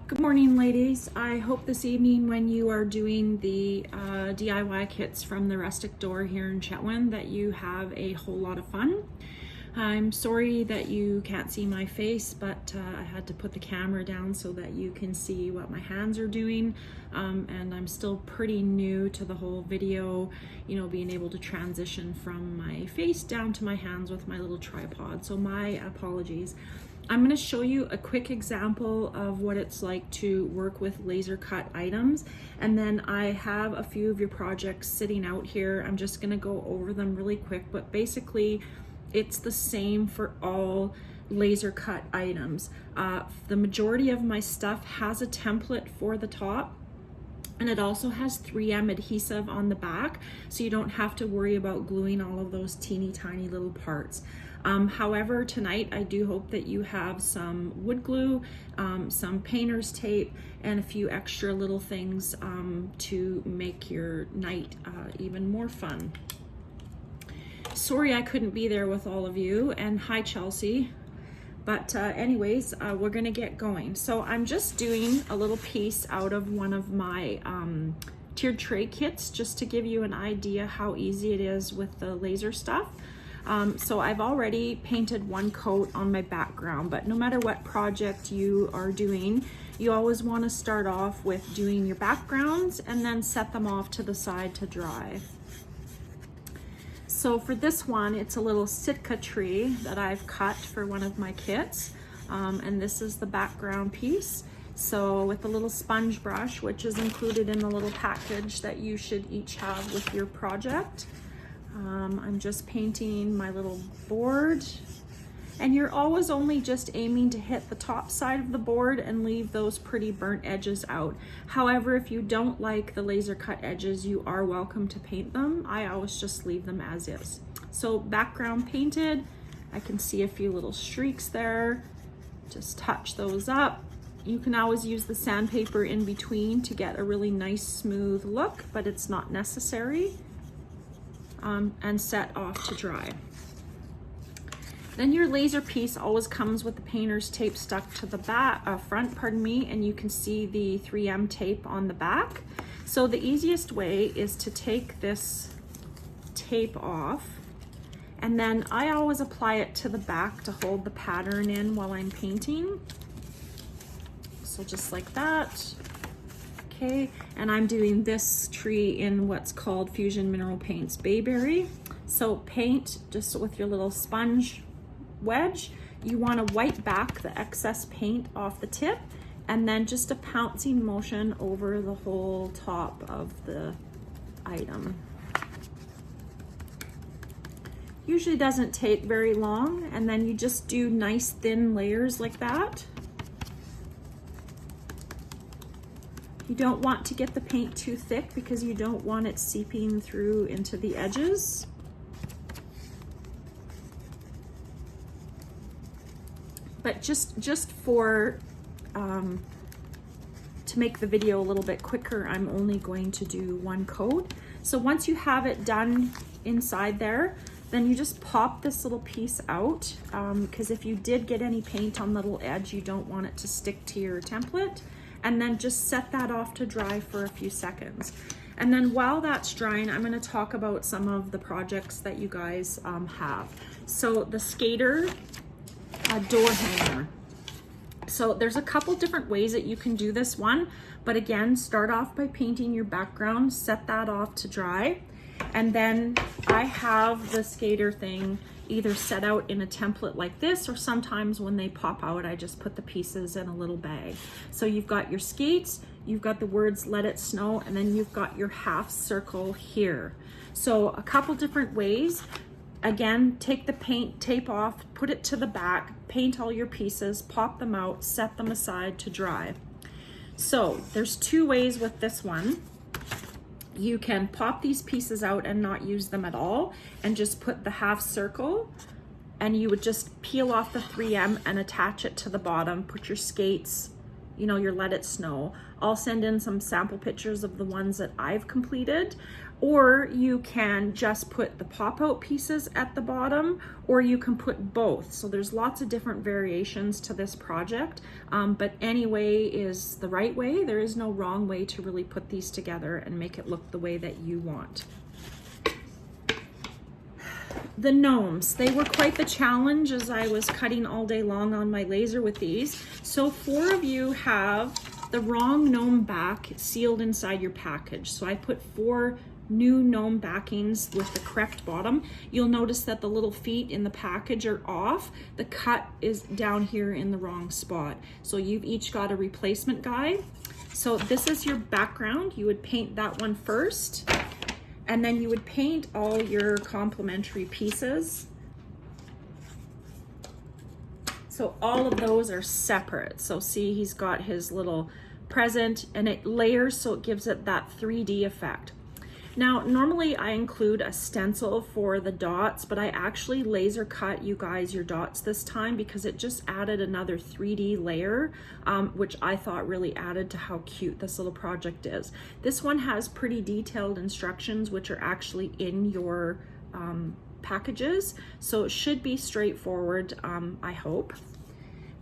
Good morning, ladies. I hope this evening when you are doing the DIY kits from the Rustic Door here in Chetwynd that you have a whole lot of fun. I'm sorry that you can't see my face, but I had to put the camera down so that you can see what my hands are doing. And I'm still pretty new to the whole video, you know, being able to transition from my face down to my hands with my little tripod. So my apologies. I'm going to show you a quick example of what it's like to work with laser cut items, and then I have a few of your projects sitting out here. I'm just going to go over them really quick, but basically it's the same for all laser cut items. The majority of my stuff has a template for the top, and it also has 3M adhesive on the back, so you don't have to worry about gluing all of those teeny tiny little parts. However, tonight I do hope that you have some wood glue, some painter's tape, and a few extra little things to make your night even more fun. Sorry I couldn't be there with all of you, and hi Chelsea. But anyways, we're gonna get going. So I'm just doing a little piece out of one of my tiered tray kits just to give you an idea how easy it is with the laser stuff. So I've already painted one coat on my background, but no matter what project you are doing, you always want to start off with doing your backgrounds and then set them off to the side to dry. So for this one, it's a little Sitka tree that I've cut for one of my kits, and this is the background piece. So with a little sponge brush, which is included in the little package that you should each have with your project, I'm just painting my little board, and you're always only just aiming to hit the top side of the board and leave those pretty burnt edges out. However, if you don't like the laser cut edges, you are welcome to paint them. I always just leave them as is. So background painted, I can see a few little streaks there. Just touch those up. You can always use the sandpaper in between to get a really nice smooth look, but it's not necessary. And set off to dry. Then your laser piece always comes with the painter's tape stuck to the front, and you can see the 3M tape on the back. So the easiest way is to take this tape off, and then I always apply it to the back to hold the pattern in while I'm painting. So just like that. Okay, and I'm doing this tree in what's called Fusion Mineral Paints Bayberry. So paint just with your little sponge wedge. You want to wipe back the excess paint off the tip, and then just a pouncing motion over the whole top of the item. Usually doesn't take very long, and then you just do nice thin layers like that. You don't want to get the paint too thick because you don't want it seeping through into the edges. But just for, to make the video a little bit quicker, I'm only going to do one coat. So once you have it done inside there, then you just pop this little piece out, because if you did get any paint on the little edge, you don't want it to stick to your template. And then just set that off to dry for a few seconds. And then while that's drying, I'm gonna talk about some of the projects that you guys have. So the skater door hanger. So there's a couple different ways that you can do this one, but again, start off by painting your background, set that off to dry. And then I have the skater thing either set out in a template like this, or sometimes when they pop out, I just put the pieces in a little bag. So you've got your skates, you've got the words "Let It Snow," and then you've got your half circle here. So a couple different ways. Again, take the paint tape off, put it to the back, paint all your pieces, pop them out, set them aside to dry. So there's two ways with this one. You can pop these pieces out and not use them at all, and just put the half circle, and you would just peel off the 3M and attach it to the bottom, put your skates you know, your Let It Snow. I'll send in some sample pictures of the ones that I've completed, or you can just put the pop-out pieces at the bottom, or you can put both. So there's lots of different variations to this project, but any way is the right way. There is no wrong way to really put these together and make it look the way that you want. The gnomes, they were quite the challenge as I was cutting all day long on my laser with these. So 4 of you have the wrong gnome back sealed inside your package. So I put 4 new gnome backings with the correct bottom. You'll notice that the little feet in the package are off. The cut is down here in the wrong spot. So you've each got a replacement guide. So this is your background. You would paint that one first, and then you would paint all your complementary pieces. So all of those are separate. So see, he's got his little present, and it layers so it gives it that 3D effect. Now, normally I include a stencil for the dots, but I actually laser cut, you guys, your dots this time because it just added another 3D layer, which I thought really added to how cute this little project is. This one has pretty detailed instructions, which are actually in your packages, so it should be straightforward, I hope.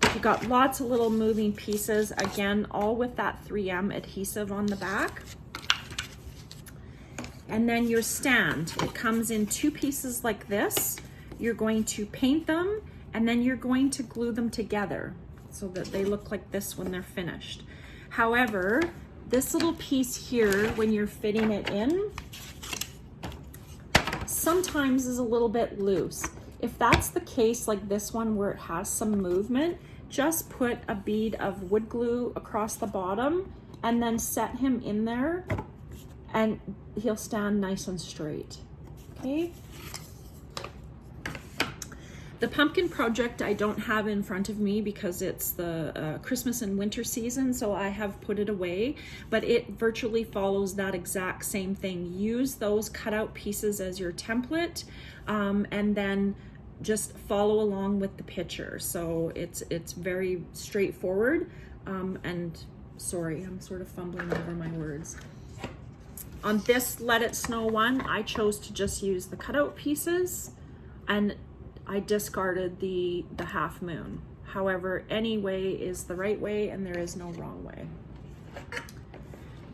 You've got lots of little moving pieces, again, all with that 3M adhesive on the back. And then your stand, it comes in 2 pieces like this. You're going to paint them, and then you're going to glue them together so that they look like this when they're finished. However, this little piece here, when you're fitting it in, sometimes is a little bit loose. If that's the case, like this one where it has some movement, just put a bead of wood glue across the bottom and then set him in there, and he'll stand nice and straight, okay? The pumpkin project I don't have in front of me because it's the Christmas and winter season, so I have put it away, but it virtually follows that exact same thing. Use those cutout pieces as your template, and then just follow along with the picture. So it's very straightforward, and sorry, I'm sort of fumbling over my words. On this Let It Snow one, I chose to just use the cutout pieces, and I discarded the half moon. However, any way is the right way, and there is no wrong way.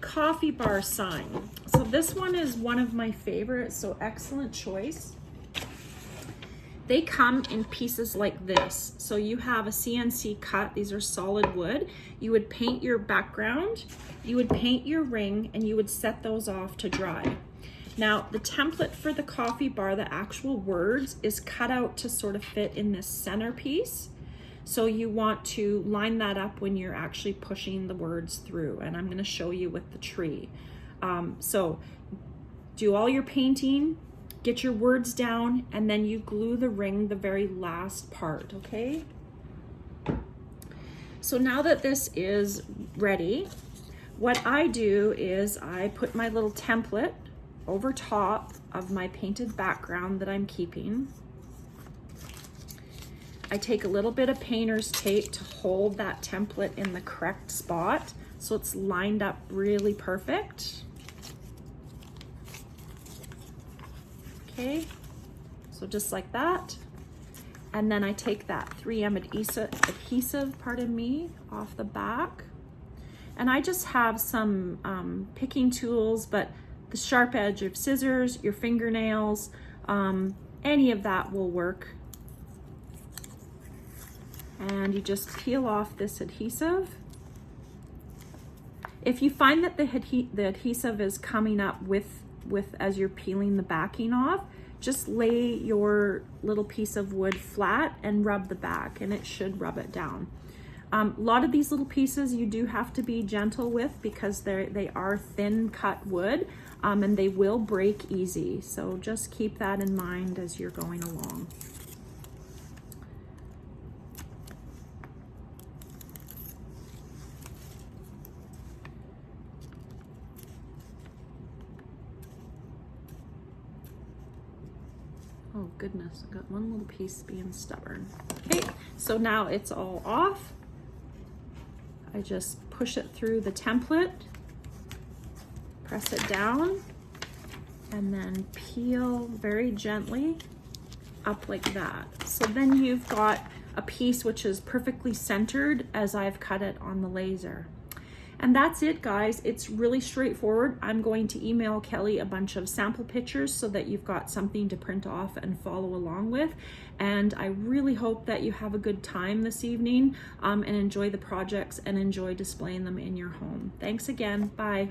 Coffee bar sign. So this one is one of my favorites, so excellent choice. They come in pieces like this. So you have a CNC cut, these are solid wood. You would paint your background, you would paint your ring, and you would set those off to dry. Now, the template for the coffee bar, the actual words, is cut out to sort of fit in this centerpiece. So you want to line that up when you're actually pushing the words through, and I'm gonna show you with the tree. So do all your painting, get your words down, and then you glue the ring the very last part, okay? So now that this is ready, what I do is I put my little template over top of my painted background that I'm keeping. I take a little bit of painter's tape to hold that template in the correct spot so it's lined up really perfect. Okay, so just like that. And then I take that 3M adhesive, pardon me, off the back. And I just have some picking tools, but the sharp edge of scissors, your fingernails, any of that will work. And you just peel off this adhesive. If you find that the adhesive is coming up with as you're peeling the backing off, just lay your little piece of wood flat and rub the back, and it should rub it down. A lot of these little pieces you do have to be gentle with because they are thin cut wood, and they will break easy. So just keep that in mind as you're going along. Oh goodness, I got one little piece being stubborn. Okay, so now it's all off. I just push it through the template, press it down, and then peel very gently up like that. So then you've got a piece which is perfectly centered as I've cut it on the laser. And that's it, guys. It's really straightforward. I'm going to email Kelly a bunch of sample pictures so that you've got something to print off and follow along with. And I really hope that you have a good time this evening and enjoy the projects and enjoy displaying them in your home. Thanks again. Bye.